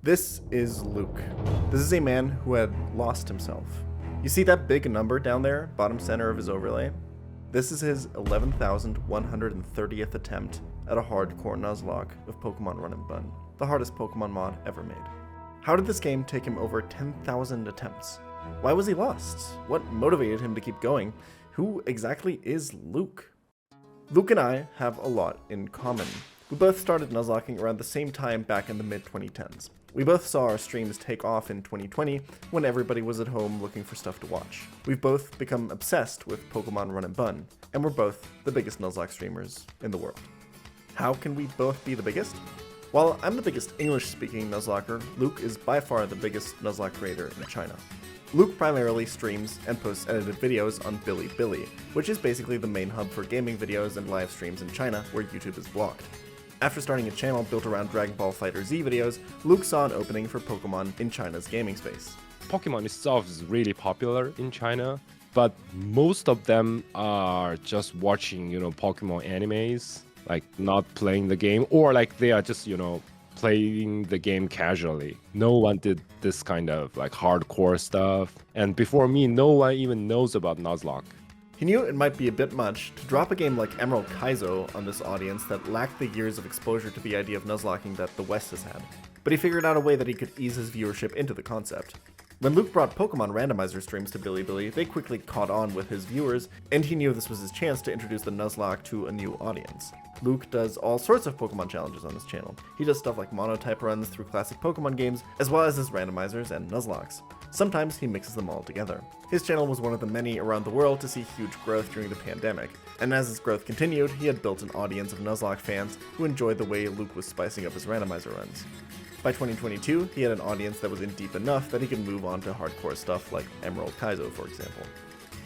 This is Luke. This is a man who had lost himself. You see that big number down there, bottom center of his overlay? This is his 11,130th attempt at a hardcore Nuzlocke of Pokemon Run and Bun, the hardest Pokemon mod ever made. How did this game take him over 10,000 attempts? Why was he lost? What motivated him to keep going? Who exactly is Luke? Luke and I have a lot in common. We both started Nuzlocking around the same time back in the mid-2010s. We both saw our streams take off in 2020 when everybody was at home looking for stuff to watch. We've both become obsessed with Pokemon Run and Bun, and we're both the biggest Nuzlocke streamers in the world. How can we both be the biggest? While I'm the biggest English-speaking Nuzlocker, Luke is by far the biggest Nuzlocke creator in China. Luke primarily streams and posts edited videos on Bilibili, which is basically the main hub for gaming videos and live streams in China where YouTube is blocked. After starting a channel built around Dragon Ball FighterZ videos, Luke saw an opening for Pokemon in China's gaming space. Pokemon itself is really popular in China, but most of them are just watching, Pokemon animes, like not playing the game, or like they are just, playing the game casually. No one did this kind of like hardcore stuff. And before me, no one even knows about Nuzlocke. He knew it might be a bit much to drop a game like Emerald Kaizo on this audience that lacked the years of exposure to the idea of Nuzlocking that the West has had. But he figured out a way that he could ease his viewership into the concept. When Luke brought Pokemon randomizer streams to Bilibili, they quickly caught on with his viewers, and he knew this was his chance to introduce the Nuzlocke to a new audience. Luke does all sorts of Pokemon challenges on his channel. He does stuff like monotype runs through classic Pokemon games, as well as his randomizers and Nuzlockes. Sometimes he mixes them all together. His channel was one of the many around the world to see huge growth during the pandemic, and as his growth continued, he had built an audience of Nuzlocke fans who enjoyed the way Luke was spicing up his randomizer runs. By 2022, he had an audience that was in deep enough that he could move on to hardcore stuff like Emerald Kaizo, for example.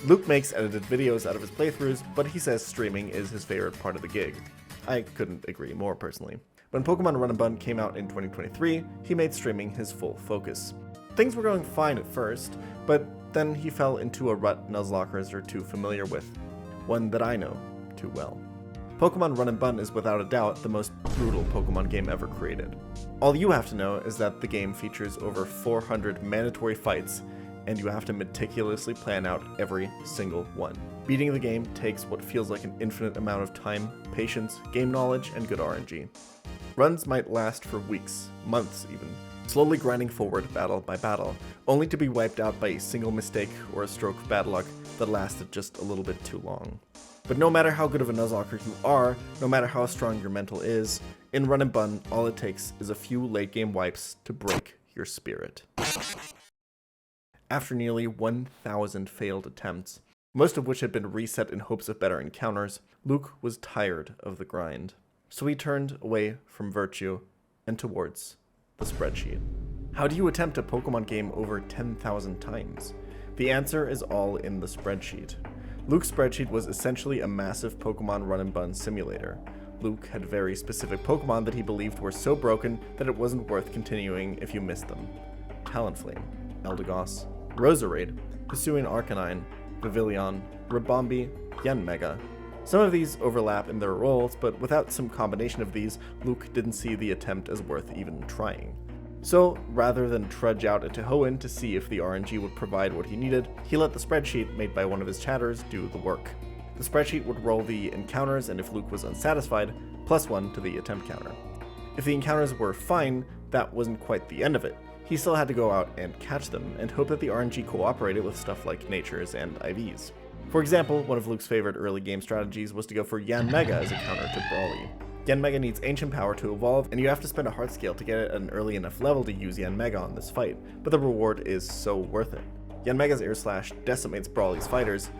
Luke makes edited videos out of his playthroughs, but he says streaming is his favorite part of the gig. I couldn't agree more personally. When Pokemon Run and Bun came out in 2023, he made streaming his full focus. Things were going fine at first, but then he fell into a rut Nuzlockers are too familiar with, one that I know too well. Pokemon Run and Bun is without a doubt the most brutal Pokemon game ever created. All you have to know is that the game features over 400 mandatory fights, and you have to meticulously plan out every single one. Beating the game takes what feels like an infinite amount of time, patience, game knowledge, and good RNG. Runs might last for weeks, months even, slowly grinding forward battle by battle, only to be wiped out by a single mistake or a stroke of bad luck that lasted just a little bit too long. But no matter how good of a Nuzlocker you are, no matter how strong your mental is, in Run and Bun, all it takes is a few late game wipes to break your spirit. After nearly 1,000 failed attempts, most of which had been reset in hopes of better encounters, Luke was tired of the grind. So he turned away from virtue and towards the spreadsheet. How do you attempt a Pokemon game over 10,000 times? The answer is all in the spreadsheet. Luke's spreadsheet was essentially a massive Pokemon Run and Bun simulator. Luke had very specific Pokemon that he believed were so broken that it wasn't worth continuing if you missed them. Talonflame, Eldegoss, Roserade, Hisuian Arcanine, Vivillon, Ribombee, Yanmega. Some of these overlap in their roles, but without some combination of these, Luke didn't see the attempt as worth even trying. So, rather than trudge out into Hoenn to see if the RNG would provide what he needed, he let the spreadsheet made by one of his chatters do the work. The spreadsheet would roll the encounters, and if Luke was unsatisfied, +1 to the attempt counter. If the encounters were fine, that wasn't quite the end of it. He still had to go out and catch them, and hope that the RNG cooperated with stuff like natures and IVs. For example, one of Luke's favorite early game strategies was to go for Yanmega as a counter to Brawly. Yanmega needs Ancient Power to evolve, and you have to spend a heart scale to get it at an early enough level to use Yanmega on this fight, but the reward is so worth it. Yanmega's Air Slash decimates Brawly's fighters,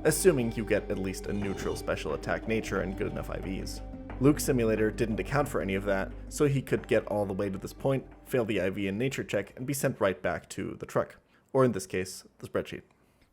assuming you get at least a neutral special attack nature and good enough IVs. Luke's simulator didn't account for any of that, so he could get all the way to this point, fail the IV and nature check, and be sent right back to the truck, or in this case, the spreadsheet.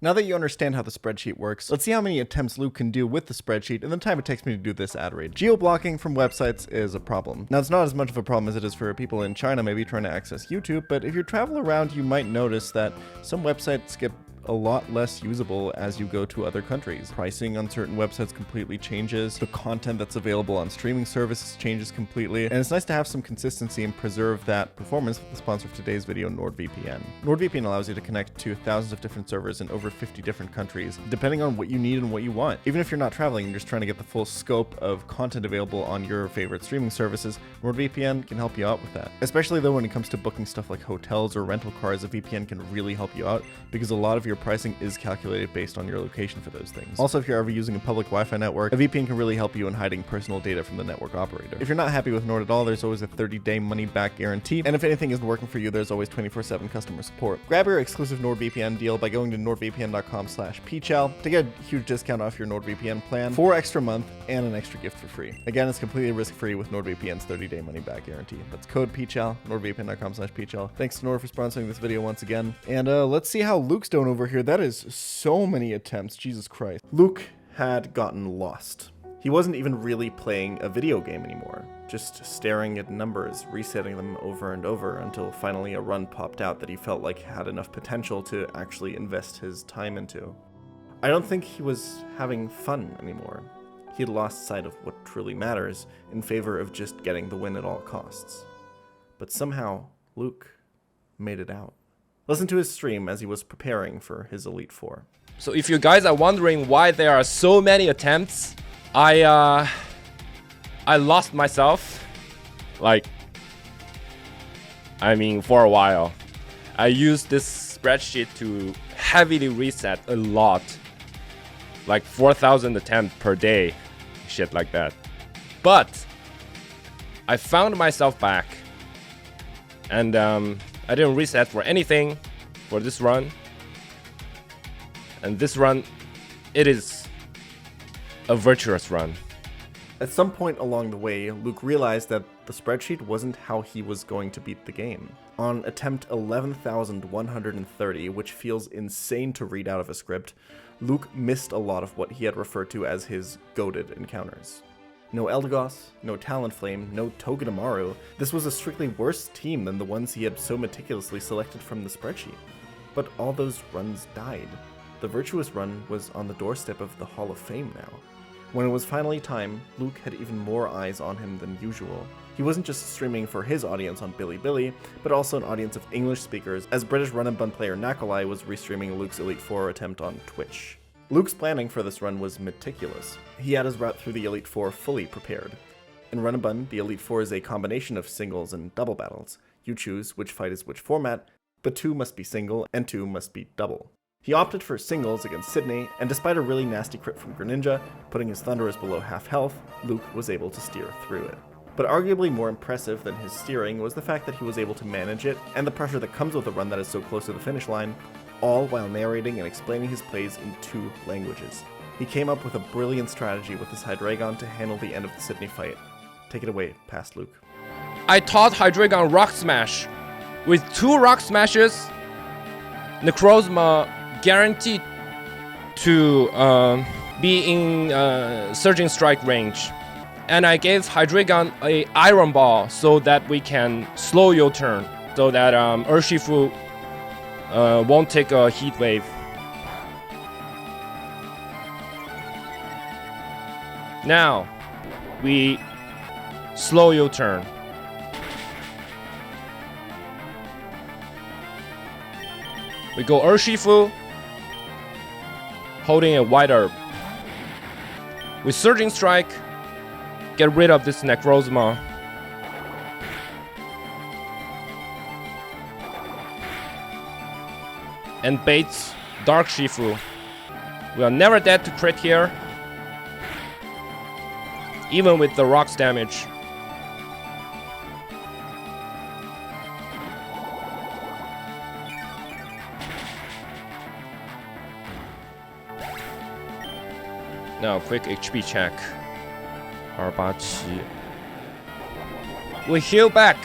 Now that you understand how the spreadsheet works, let's see how many attempts Luke can do with the spreadsheet and the time it takes me to do this ad read. Geo-blocking from websites is a problem. Now, it's not as much of a problem as it is for people in China maybe trying to access YouTube, but if you travel around, you might notice that some websites get a lot less usable as you go to other countries. Pricing on certain websites completely changes. The content that's available on streaming services changes completely. And it's nice to have some consistency and preserve that performance with the sponsor of today's video, NordVPN. NordVPN allows you to connect to thousands of different servers in over 50 different countries, depending on what you need and what you want. Even if you're not traveling and you're just trying to get the full scope of content available on your favorite streaming services, NordVPN can help you out with that. Especially though when it comes to booking stuff like hotels or rental cars, a VPN can really help you out because a lot of your pricing is calculated based on your location for those things. Also, if you're ever using a public Wi-Fi network, a VPN can really help you in hiding personal data from the network operator. If you're not happy with Nord at all, there's always a 30-day money-back guarantee, and if anything isn't working for you, there's always 24/7 customer support. Grab your exclusive NordVPN deal by going to nordvpn.com/pChal to get a huge discount off your NordVPN plan, 4 extra month, and an extra gift for free. Again, it's completely risk-free with NordVPN's 30-day money-back guarantee. That's code pChal, nordvpn.com/pChal. Thanks to Nord for sponsoring this video once again. And let's see how Luke's doing over here. That is so many attempts, Jesus Christ. Luke had gotten lost. He wasn't even really playing a video game anymore, just staring at numbers, resetting them over and over until finally a run popped out that he felt like had enough potential to actually invest his time into. I don't think he was having fun anymore. He had lost sight of what truly matters in favor of just getting the win at all costs. But somehow, Luke made it out. Listen to his stream as he was preparing for his Elite Four. So if you guys are wondering why there are so many attempts, I lost myself, for a while. I used this spreadsheet to heavily reset a lot, like 4,000 attempts per day, shit like that. But I found myself back, and I didn't reset for anything for this run. And this run, it is a virtuous run. At some point along the way, Luke realized that the spreadsheet wasn't how he was going to beat the game. On attempt 11,130, which feels insane to read out of a script, Luke missed a lot of what he had referred to as his goated encounters. No Eldegoss, no Talonflame, no Togedemaru. This was a strictly worse team than the ones he had so meticulously selected from the spreadsheet. But all those runs died. The virtuous run was on the doorstep of the Hall of Fame now. When it was finally time, Luke had even more eyes on him than usual. He wasn't just streaming for his audience on Bilibili, but also an audience of English speakers, as British run and bun player Nakolai was restreaming Luke's Elite Four attempt on Twitch. Luke's planning for this run was meticulous. He had his route through the Elite Four fully prepared. In Run and Bun, the Elite Four is a combination of singles and double battles. You choose which fight is which format, but 2 must be single and 2 must be double. He opted for singles against Sydney, and despite a really nasty crit from Greninja, putting his Thunderous below half health, Luke was able to steer through it. But arguably more impressive than his steering was the fact that he was able to manage it, and the pressure that comes with a run that is so close to the finish line, all while narrating and explaining his plays in 2 languages. He came up with a brilliant strategy with his Hydreigon to handle the end of the Sydney fight. Take it away, past Luke. I taught Hydreigon Rock Smash. With 2 Rock Smashes, Necrozma guaranteed to be in Surging Strike range. And I gave Hydreigon a Iron Ball so that we can slow your turn, so that Urshifu won't take a heat wave. Now, we slow your turn. We go Urshifu, holding a White Herb. With Surging Strike, get rid of this Necrozma. And baits Dark Shifu. We are never dead to crit here, even with the rocks damage. Now, quick HP check. 287. We heal back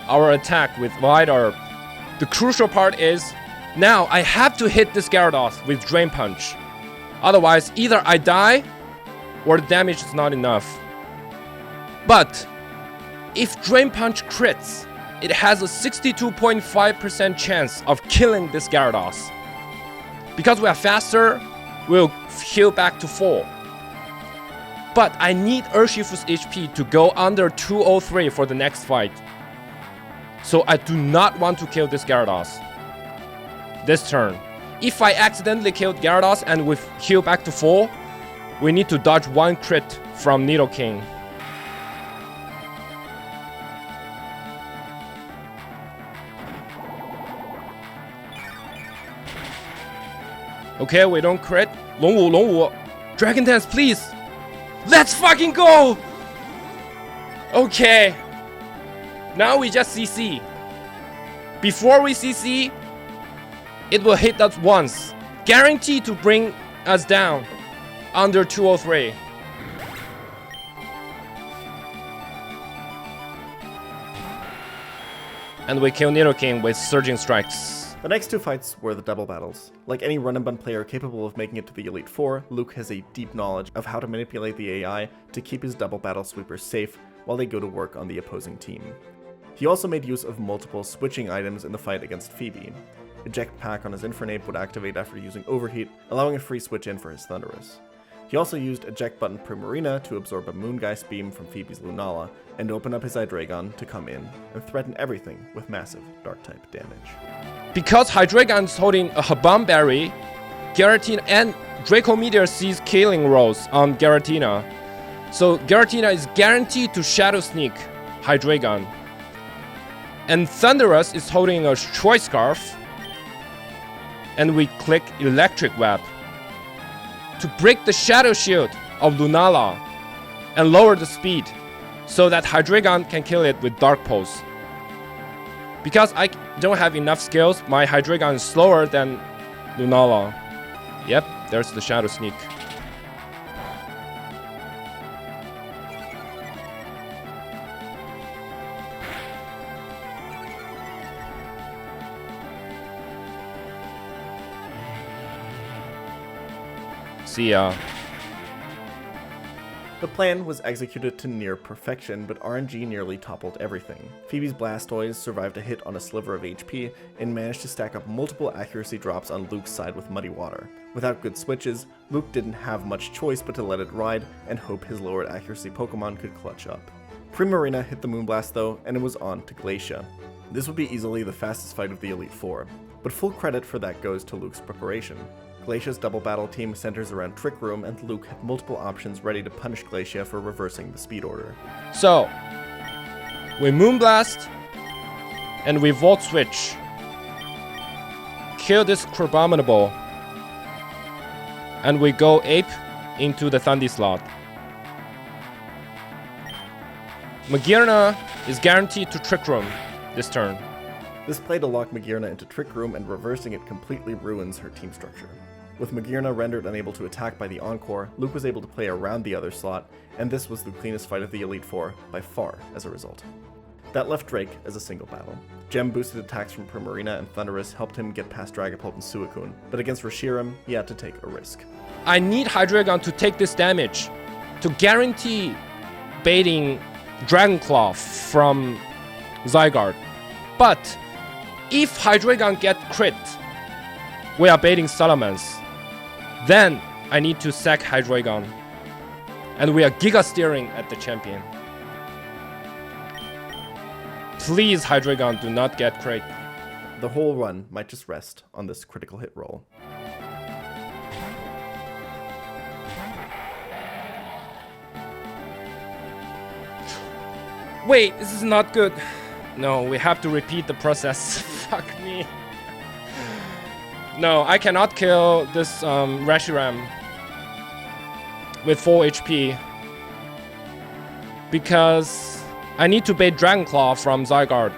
our attack with White Herb. The crucial part is, now I have to hit this Gyarados with Drain Punch. Otherwise, either I die, or the damage is not enough. But, if Drain Punch crits, it has a 62.5% chance of killing this Gyarados. Because we are faster, we'll heal back to 4. But I need Urshifu's HP to go under 203 for the next fight. So I do not want to kill this Gyarados this turn. If I accidentally killed Gyarados and we heal back to 4, we need to dodge 1 crit from Nidoking. Okay, we don't crit. Longwu. Dragon Dance, please. Let's fucking go! Okay. Now we just CC. Before we CC, it will hit us once. Guaranteed to bring us down under 203. And we kill Nidoking with Surging Strikes. The next 2 fights were the double battles. Like any run and bun player capable of making it to the Elite Four, Luke has a deep knowledge of how to manipulate the AI to keep his double battle sweepers safe while they go to work on the opposing team. He also made use of multiple switching items in the fight against Phoebe. Eject Pack on his Infernape would activate after using Overheat, allowing a free switch in for his Thunderous. He also used Eject Button Primarina to absorb a Moongeist Beam from Phoebe's Lunala, and open up his Hydreigon to come in and threaten everything with massive Dark-type damage. Because Hydreigon is holding a Habam Berry, Giratina and Draco Meteor sees Killing Rolls on Giratina. So Giratina is guaranteed to Shadow Sneak Hydreigon. And Thunderous is holding a Choice Scarf. And we click Electric Web to break the Shadow Shield of Lunala and lower the speed so that Hydreigon can kill it with Dark Pulse. Because I don't have enough skills, my Hydreigon is slower than Lunala. Yep, there's the Shadow Sneak. See ya. The plan was executed to near perfection, but RNG nearly toppled everything. Phoebe's Blastoise survived a hit on a sliver of HP and managed to stack up multiple accuracy drops on Luke's side with Muddy Water. Without good switches, Luke didn't have much choice but to let it ride and hope his lowered accuracy Pokemon could clutch up. Primarina hit the Moonblast though, and it was on to Glacia. This would be easily the fastest fight of the Elite Four, but full credit for that goes to Luke's preparation. Glacia's double battle team centers around Trick Room, and Luke had multiple options ready to punish Glacia for reversing the speed order. So, we Moonblast, and we Volt Switch. Kill this Crabominable, and we go Ape into the Thundy slot. Magearna is guaranteed to Trick Room this turn. This play to lock Magearna into Trick Room and reversing it completely ruins her team structure. With Magearna rendered unable to attack by the Encore, Luke was able to play around the other slot, and this was the cleanest fight of the Elite Four by far as a result. That left Drake as a single battle. Gem-boosted attacks from Primarina and Thunderous helped him get past Dragapult and Suicune, but against Reshiram, he had to take a risk. I need Hydreigon to take this damage to guarantee baiting Dragon Claw from Zygarde. But if Hydreigon get crit, we are baiting Salamence. Then I need to sack Hydreigon. And we are Giga Steering at the champion. Please, Hydreigon, do not get crit. The whole run might just rest on this critical hit roll. Wait, this is not good. No, we have to repeat the process. Fuck me. No, I cannot kill this Reshiram with full HP because I need to bait Dragon Claw from Zygarde.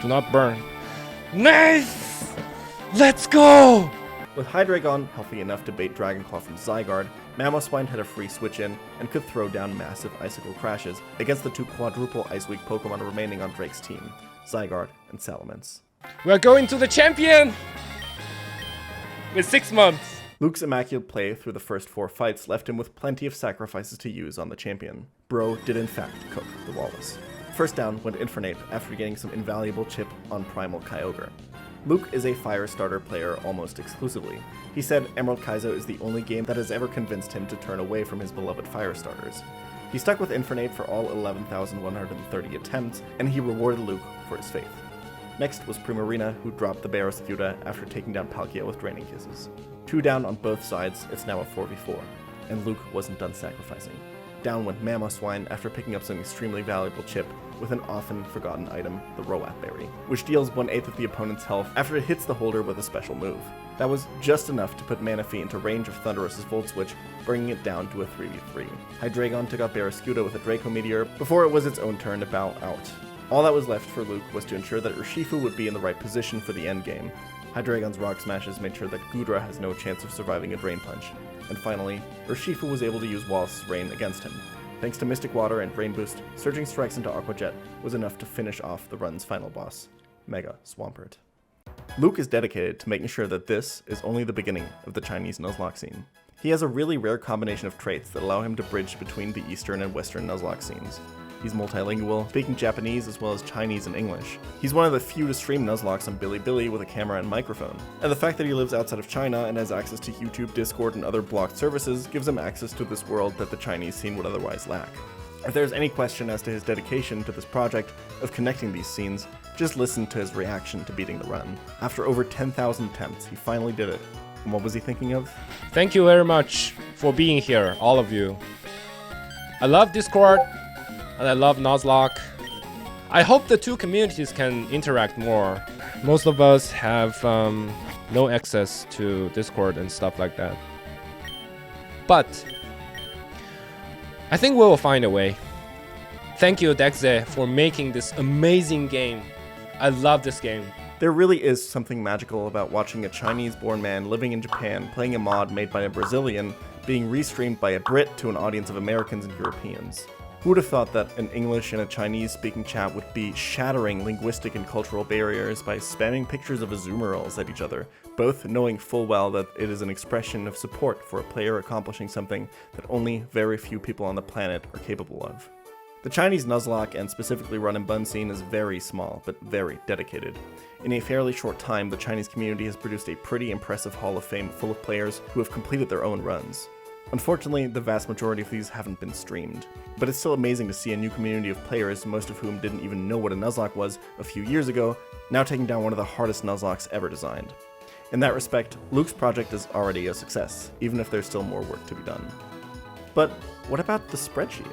Do not burn. Nice! Let's go! With Hydreigon healthy enough to bait Dragon Claw from Zygarde, Mamoswine had a free switch in and could throw down massive Icicle Crashes against the 2 quadruple Ice Weak Pokemon remaining on Drake's team, Zygarde and Salamence. We are going to the champion! With 6 months. Luke's immaculate play through the first 4 fights left him with plenty of sacrifices to use on the champion. Bro did in fact cook the Wallace. First down went Infernape after getting some invaluable chip on Primal Kyogre. Luke is a fire starter player almost exclusively. He said Emerald Kaizo is the only game that has ever convinced him to turn away from his beloved fire starters. He stuck with Infernape for all 11,130 attempts, and he rewarded Luke for his faith. Next was Primarina, who dropped the Barraskewda after taking down Palkia with Draining Kisses. 2 down on both sides, it's now a 4v4, and Luke wasn't done sacrificing. Down went Mamoswine after picking up some extremely valuable chip with an often forgotten item, the Roat Berry, which deals 1/8 of the opponent's health after it hits the holder with a special move. That was just enough to put Manaphy into range of Thunderous's Volt Switch, bringing it down to a 3v3. Hydreigon took out Barraskewda with a Draco Meteor before it was its own turn to bow out. All that was left for Luke was to ensure that Urshifu would be in the right position for the endgame. Hydreigon's Rock Smashes made sure that Goodra has no chance of surviving a Drain Punch. And finally, Urshifu was able to use Wallace's Rain against him. Thanks to Mystic Water and Rain Boost, Surging Strikes into Aqua Jet was enough to finish off the run's final boss, Mega Swampert. Luke is dedicated to making sure that this is only the beginning of the Chinese Nuzlocke scene. He has a really rare combination of traits that allow him to bridge between the Eastern and Western Nuzlocke scenes. He's multilingual, speaking Japanese as well as Chinese and English. He's one of the few to stream Nuzlocks on Bilibili with a camera and microphone. And the fact that he lives outside of China and has access to YouTube, Discord, and other blocked services gives him access to this world that the Chinese scene would otherwise lack. If there's any question as to his dedication to this project of connecting these scenes, just listen to his reaction to beating the run. After over 10,000 attempts, he finally did it. And what was he thinking of? Thank you very much for being here, all of you. I love Discord, and I love Nuzlocke. I hope the two communities can interact more. Most of us have no access to Discord and stuff like that. But I think we will find a way. Thank you, Dexe, for making this amazing game. I love this game. There really is something magical about watching a Chinese-born man living in Japan playing a mod made by a Brazilian being restreamed by a Brit to an audience of Americans and Europeans. Who would have thought that an English and a Chinese-speaking chat would be shattering linguistic and cultural barriers by spamming pictures of Azumarill at each other, both knowing full well that it is an expression of support for a player accomplishing something that only very few people on the planet are capable of. The Chinese Nuzlocke, and specifically Run and Bun scene, is very small, but very dedicated. In a fairly short time, the Chinese community has produced a pretty impressive Hall of Fame full of players who have completed their own runs. Unfortunately, the vast majority of these haven't been streamed, but it's still amazing to see a new community of players, most of whom didn't even know what a Nuzlocke was a few years ago, now taking down one of the hardest Nuzlockes ever designed. In that respect, Luke's project is already a success, even if there's still more work to be done. But what about the spreadsheet?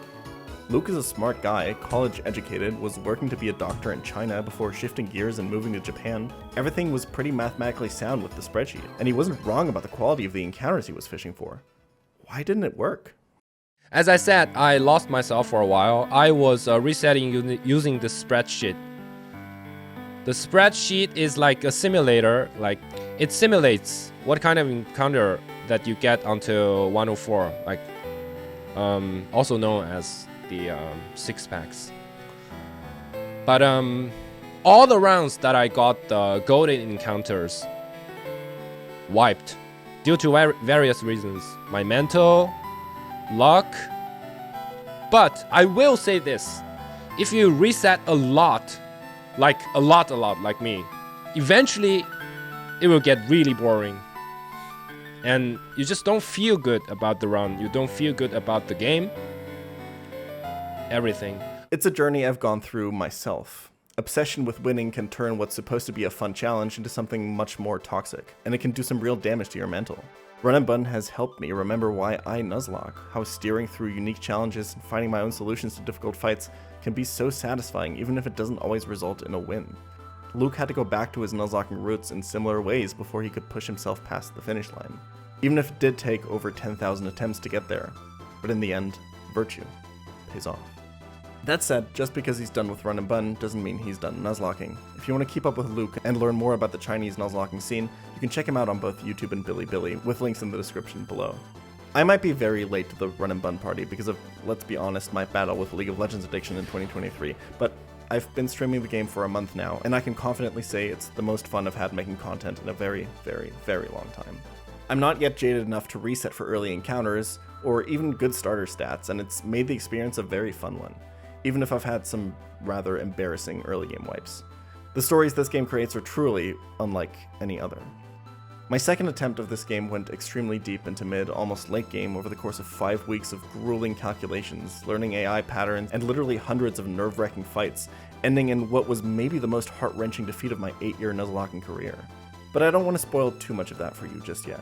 Luke is a smart guy, college educated, was working to be a doctor in China before shifting gears and moving to Japan. Everything was pretty mathematically sound with the spreadsheet, and he wasn't wrong about the quality of the encounters he was fishing for. Why didn't it work? As I said, I lost myself for a while. I was resetting using the spreadsheet. The spreadsheet is like a simulator, like it simulates what kind of encounter that you get until 104, like also known as the 6-packs. But all the rounds that I got the golden encounters wiped due to various reasons. My mental, luck. But I will say this, if you reset a lot like me, eventually it will get really boring. And you just don't feel good about the run. You don't feel good about the game. Everything. It's a journey I've gone through myself. Obsession with winning can turn what's supposed to be a fun challenge into something much more toxic, and it can do some real damage to your mental. Run and Bun has helped me remember why I Nuzlocke, how steering through unique challenges and finding my own solutions to difficult fights can be so satisfying even if it doesn't always result in a win. Luke had to go back to his Nuzlocking roots in similar ways before he could push himself past the finish line, even if it did take over 10,000 attempts to get there. But in the end, virtue pays off. That said, just because he's done with Run and Bun doesn't mean he's done Nuzlocking. If you want to keep up with Luke and learn more about the Chinese Nuzlocking scene, you can check him out on both YouTube and Bilibili, with links in the description below. I might be very late to the Run and Bun party because of, let's be honest, my battle with League of Legends addiction in 2023, but I've been streaming the game for a month now, and I can confidently say it's the most fun I've had making content in a very, very, very long time. I'm not yet jaded enough to reset for early encounters, or even good starter stats, and it's made the experience a very fun one, even if I've had some rather embarrassing early game wipes. The stories this game creates are truly unlike any other. My second attempt of this game went extremely deep into mid, almost late game over the course of 5 weeks of grueling calculations, learning AI patterns, and literally hundreds of nerve-wracking fights, ending in what was maybe the most heart-wrenching defeat of my 8-year Nuzlocking career. But I don't want to spoil too much of that for you just yet.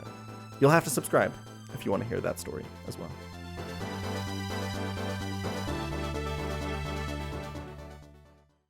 You'll have to subscribe if you want to hear that story as well.